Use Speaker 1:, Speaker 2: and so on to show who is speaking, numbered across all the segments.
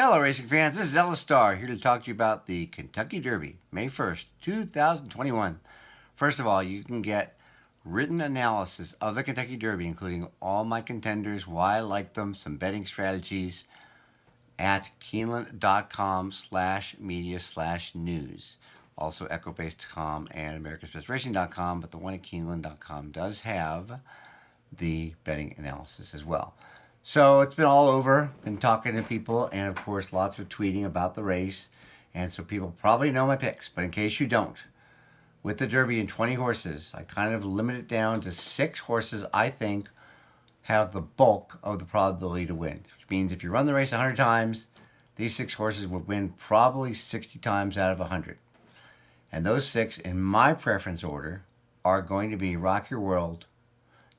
Speaker 1: Hello, racing fans. This is Ella Star here to talk to you about the Kentucky Derby, May 1st, 2021. First of all, you can get written analysis of the Kentucky Derby, including all my contenders, why I like them, some betting strategies at Keeneland.com/media/news. Also, EchoBase.com and AmericasBestRacing.com, but the one at Keeneland.com does have the betting analysis as well. So it's been all over, been talking to people, and of course lots of tweeting about the race. And so people probably know my picks, but in case you don't, with the Derby and 20 horses, I kind of limit it down to 6 horses I think have the bulk of the probability to win. Which means if you run the race 100 times, these 6 horses would win probably 60 times out of 100. And those 6, in my preference order, are going to be Rock Your World,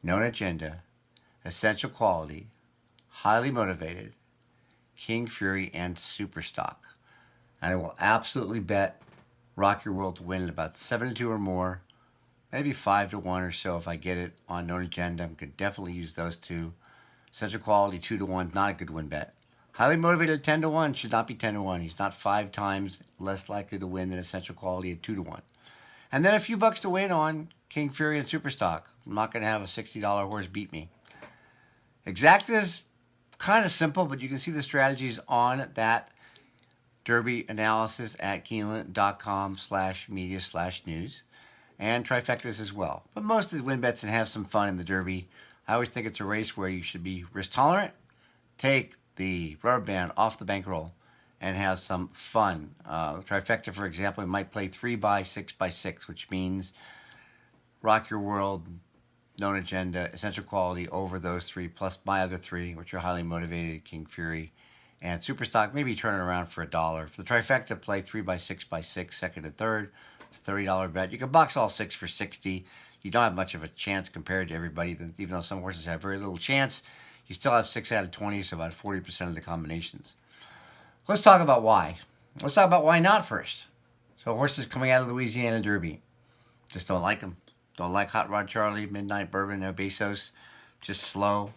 Speaker 1: Known Agenda, Essential Quality, Highly Motivated, King Fury, and Superstock. And I will absolutely bet Rock Your World to win at about 7-2 or more, maybe 5-1 or so if I get it on Known Agenda. I could definitely use those two. Essential Quality 2-1, not a good win bet. Highly Motivated 10-1 should not be 10-1. He's not 5 times less likely to win than Essential Quality at 2-1. And then a few bucks to win on King Fury and Superstock. I'm not going to have a $60 horse beat me. Exacta's kind of simple, but you can see the strategies on that Derby analysis at Keeneland.com/media/news and Trifectas as well. But most of the win bets and have some fun in the Derby. I always think it's a race where you should be risk tolerant, take the rubber band off the bankroll, and have some fun. Trifecta, for example, might play 3x, 6x6, which means Rock Your World, Known Agenda, Essential Quality over those 3, plus my other 3, which are Highly Motivated, King Fury, and Superstock. Maybe turn it around for $1. For the Trifecta, play 3x, 6x6, second and third. It's a $30 bet. You can box all 6 for $60. You don't have much of a chance compared to everybody. Even though some horses have very little chance, you still have 6 out of 20, so about 40% of the combinations. Let's talk about why. Let's talk about why not first. So horses coming out of the Louisiana Derby. Just don't like them. Don't like Hot Rod Charlie, Midnight Bourbon, no Bezos. Just slow.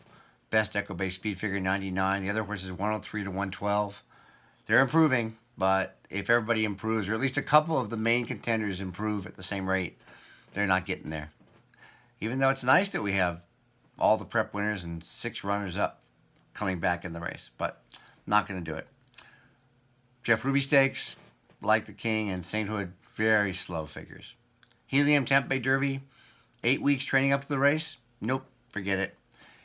Speaker 1: Best Echo Base speed figure 99. The other horses 103 to 112. They're improving, but if everybody improves, or at least a couple of the main contenders improve at the same rate, they're not getting there. Even though it's nice that we have all the prep winners and 6 runners up coming back in the race, but not going to do it. Jeff Ruby Stakes, like the King, and St. Hood, very slow figures. Helium Tampa Bay Derby, 8 weeks training up to the race? Nope, forget it.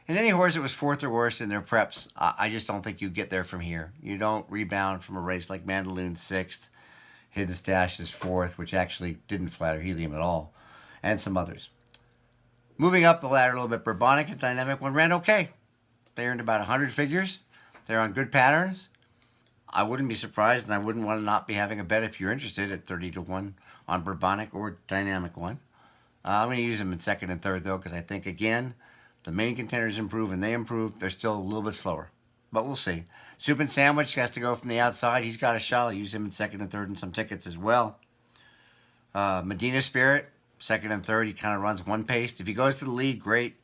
Speaker 1: And any horse that was 4th or worse in their preps, I just don't think you get there from here. You don't rebound from a race like Mandaloun 6th, Hidden Stash is 4th, which actually didn't flatter Helium at all, and some others. Moving up the ladder a little bit, Bourbonic and Dynamic One ran okay. They earned about 100 figures. They're on good patterns. I wouldn't be surprised, and I wouldn't want to not be having a bet if you're interested at 30-1 on Bourbonic or Dynamic One. I'm going to use them in 2nd and 3rd, though, because I think, again, the main contenders improve, and they improve. They're still a little bit slower, but we'll see. Soup and Sandwich has to go from the outside. He's got a shot. I'll use him in 2nd and 3rd in some tickets as well. Medina Spirit, 2nd and 3rd. He kind of runs one pace. If he goes to the lead, great.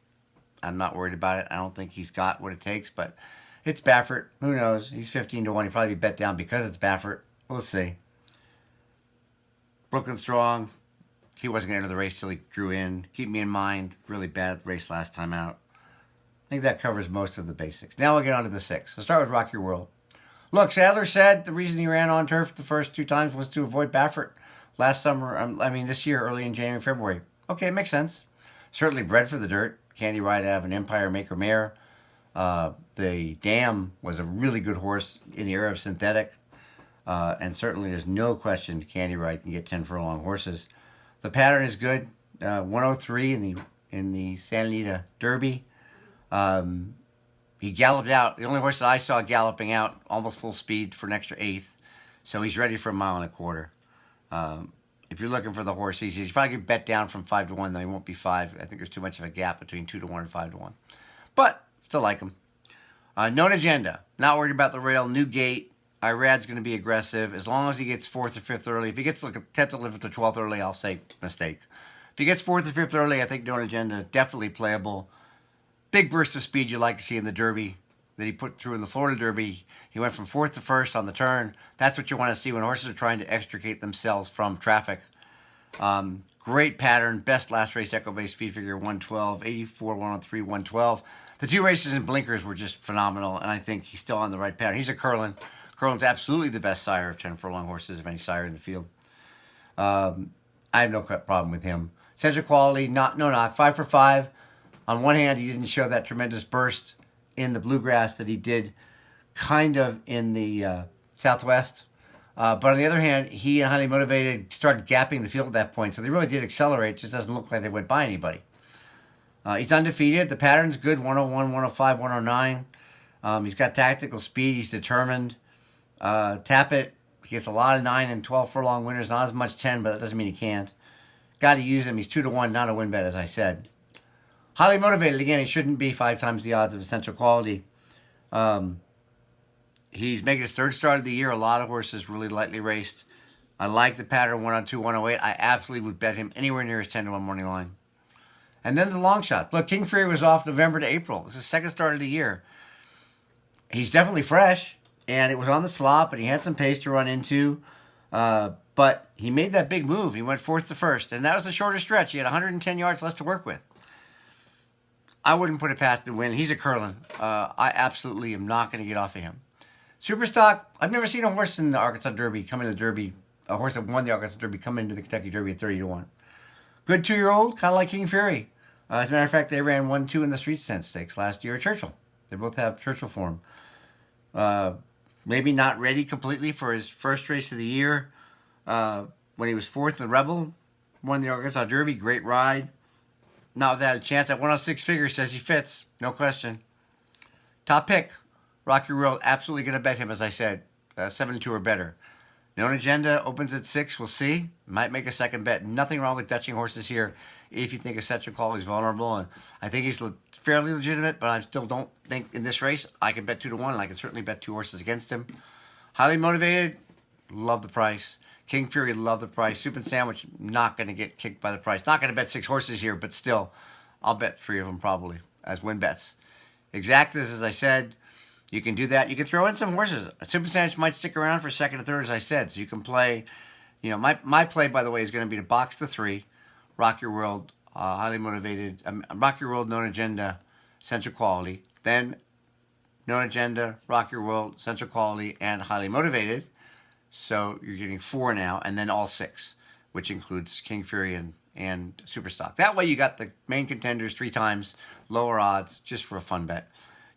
Speaker 1: I'm not worried about it. I don't think he's got what it takes, but it's Baffert. Who knows? He's 15-1. He'll probably be bet down because it's Baffert. We'll see. Brooklyn Strong. He wasn't going to enter the race till he drew in. Keep me in mind. Really bad race last time out. I think that covers most of the basics. Now we'll get on to the 6. Let's start with Rock Your World. Look, Sadler said the reason he ran on turf the first 2 times was to avoid Baffert this year, early in January, February. Okay, makes sense. Certainly bred for the dirt. Candy Ride out of an Empire Maker mare. The Dam was a really good horse in the era of synthetic. And certainly there's no question Candy Ride can get 10 furlong horses. The pattern is good. 103 in the Santa Anita Derby. He galloped out. The only horse that I saw galloping out almost full speed for an extra 8th. So he's ready for a 1.25 miles. If you're looking for the horse, he's probably get bet down from 5-1, though he won't be 5. I think there's too much of a gap between 2-1 and 5-1. But still like him. Known Agenda. Not worried about the rail. New gate. Irad's going to be aggressive. As long as he gets 4th or 5th early. If he gets like a 10th, 11th, or 12th early, I'll say mistake. If he gets 4th or 5th early, I think Known Agenda definitely playable. Big burst of speed you like to see in the Derby. that he put through in the Florida Derby. He went from 4th to 1st on the turn. That's what you want to see when horses are trying to extricate themselves from traffic. Great pattern. Best last race, Equibase speed figure 112, 84, 103, 112. The 2 races in blinkers were just phenomenal, and I think he's still on the right pattern. He's a Curlin. Curlin's absolutely the best sire of 10 furlong horses of any sire in the field. I have no problem with him. Central Quality, no knock, 5 for 5. On one hand, he didn't show that tremendous burst in the bluegrass that he did kind of in the Southwest. But on the other hand, he and Highly Motivated started gapping the field at that point. So they really did accelerate. It just doesn't look like they went by anybody. He's undefeated. The pattern's good, 101, 105, 109. He's got tactical speed. He's determined. Tap it. He gets a lot of 9 and 12 furlong winners. Not as much 10, but that doesn't mean he can't. Got to use him. He's 2-1, not a win bet, as I said. Highly Motivated, again, he shouldn't be 5 times the odds of Essential Quality. He's making his 3rd start of the year. A lot of horses really lightly raced. I like the pattern 102, 108. I absolutely would bet him anywhere near his 10-1 morning line. And then the long shots. Look, King Fury was off November to April. It's his 2nd start of the year. He's definitely fresh, and it was on the slop, and he had some pace to run into. But he made that big move. He went 4th to 1st, and that was a shorter stretch. He had 110 yards less to work with. I wouldn't put it past him to win. He's a Curlin. I absolutely am not going to get off of him. Superstock, I've never seen a horse in the Arkansas Derby come into the Derby, a horse that won the Arkansas Derby come into the Kentucky Derby at 30-1. Good 2-year-old, kind of like King Fury. As a matter of fact, they ran 1-2 in the Street Sense Stakes last year at Churchill. They both have Churchill form. Maybe not ready completely for his first race of the year. When he was 4th in the Rebel, won the Arkansas Derby, great ride. Not without a chance. At 106 figures says he fits. No question. Top pick. Rocky Road. Absolutely going to bet him, as I said. 7-2 or better. Known Agenda opens at 6. We'll see. Might make a second bet. Nothing wrong with Dutching horses here if you think Essential Quality is vulnerable. And I think he's fairly legitimate, but I still don't think in this race I can bet 2-1, and I can certainly bet 2 horses against him. Highly Motivated. Love the price. King Fury, love the price. Soup and Sandwich, not going to get kicked by the price. Not going to bet 6 horses here, but still, I'll bet 3 of them probably as win bets. Exactas, as I said, you can do that. You can throw in some horses. Soup and Sandwich might stick around for 2nd and 3rd, as I said. So you can play, my play, by the way, is going to be to box the 3, Rocky World, Highly Motivated, Rocky World, Known Agenda, Central Quality. Then Known Agenda, Rocky World, Central Quality, and Highly Motivated. So you're getting 4 now, and then all 6, which includes King Fury and Superstock. That way you got the main contenders 3 times, lower odds, just for a fun bet.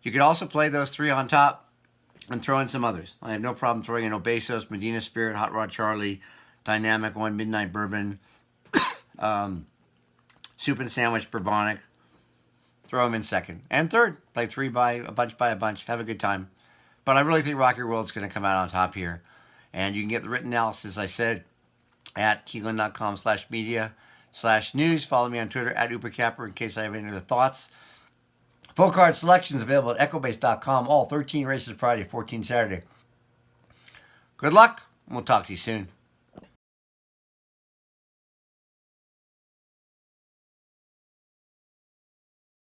Speaker 1: You could also play those 3 on top and throw in some others. I have no problem throwing in Obesos, Medina Spirit, Hot Rod Charlie, Dynamic One, Midnight Bourbon, Soup and Sandwich, Bourbonic. Throw them in 2nd. And 3rd. Play 3 by a bunch. Have a good time. But I really think Rocky World's going to come out on top here. And you can get the written analysis, as I said, at Keeneland.com/media/news. Follow me on Twitter at UberCapper in case I have any other thoughts. Full card selections available at Equibase.com. All 13 races Friday, 14 Saturday. Good luck, and we'll talk to you soon.